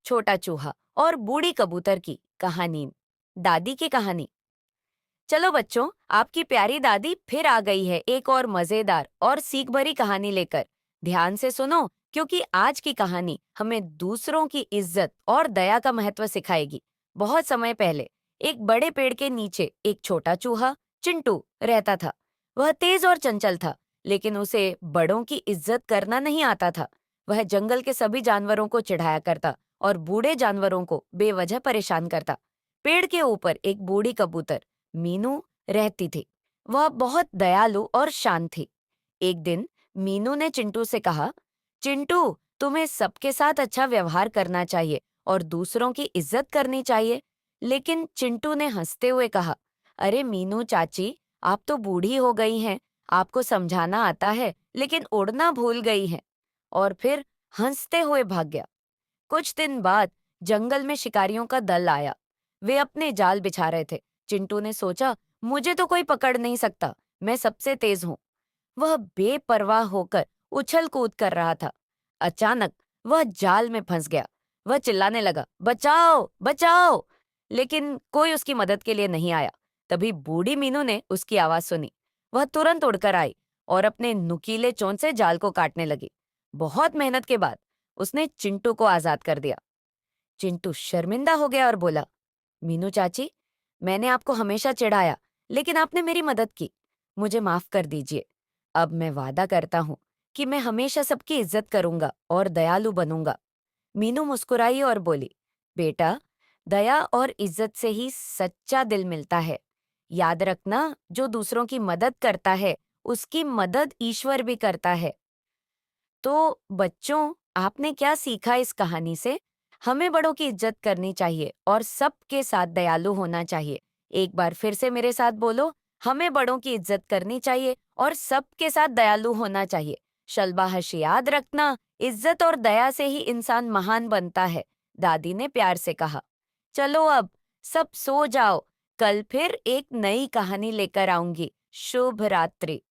छोटा चूहा और बूढ़ी कबूतर की कहानी। दादी की कहानी। चलो बच्चों, आपकी प्यारी दादी फिर आ गई है एक और मजेदार और सीख भरी कहानी लेकर। ध्यान से सुनो, क्योंकि आज की कहानी हमें दूसरों की इज्जत और दया का महत्व सिखाएगी। बहुत समय पहले एक बड़े पेड़ के नीचे एक छोटा चूहा चिंटू रहता था। वह तेज और चंचल था, लेकिन उसे बड़ों की इज्जत करना नहीं आता था। वह जंगल के सभी जानवरों को चिढ़ाया करता और बूढ़े जानवरों को बेवजह परेशान करता। पेड़ के ऊपर एक बूढ़ी कबूतर मीनू रहती थी। वह बहुत दयालु और शांत थी। एक दिन मीनू ने चिंटू से कहा, चिंटू, तुम्हें सबके साथ अच्छा व्यवहार करना चाहिए और दूसरों की इज्जत करनी चाहिए। लेकिन चिंटू ने हंसते हुए कहा, अरे मीनू चाची, आप तो बूढ़ी हो गई हैं। आपको समझाना आता है, लेकिन उड़ना भूल गई हैं। और फिर हंसते हुए भाग गया। कुछ दिन बाद जंगल में शिकारियों का दल आया। वे अपने जाल बिछा रहे थे। चिंटू ने सोचा, मुझे तो कोई पकड़ नहीं सकता, मैं सबसे तेज हूं। वह बेपरवाह होकर उछल कूद कर रहा था। अचानक वह जाल में फंस गया। वह चिल्लाने लगा, बचाओ बचाओ! लेकिन कोई उसकी मदद के लिए नहीं आया। तभी बूढ़ी मीनू ने उसकी आवाज सुनी। वह तुरंत उड़कर आई और अपने नुकीले चोंच से जाल को काटने लगी। बहुत मेहनत के बाद उसने चिंटू को आजाद कर दिया। चिंटू शर्मिंदा हो गया और बोला, मीनू चाची, मैंने आपको हमेशा चिढ़ाया, लेकिन आपने मेरी मदद की। मुझे माफ कर दीजिए। अब मैं वादा करता हूँ कि मैं हमेशा सबकी इज्जत करूंगा और दयालु बनूंगा। मीनू मुस्कुराई और बोली, बेटा, दया और इज्जत से ही सच्चा दिल मिलता है। याद रखना, जो दूसरों की मदद करता है, उसकी मदद ईश्वर भी करता है। तो बच्चों, आपने क्या सीखा इस कहानी से? हमें बड़ों की इज्जत करनी चाहिए और सबके साथ दयालु होना चाहिए। एक बार फिर से मेरे साथ बोलो, हमें बड़ों की इज्जत करनी चाहिए और सबके साथ दयालु होना चाहिए। शलबाहश याद रखना, इज्जत और दया से ही इंसान महान बनता है, दादी ने प्यार से कहा। चलो अब सब सो जाओ, कल फिर एक नई कहानी लेकर आऊंगी। शुभ रात्रि।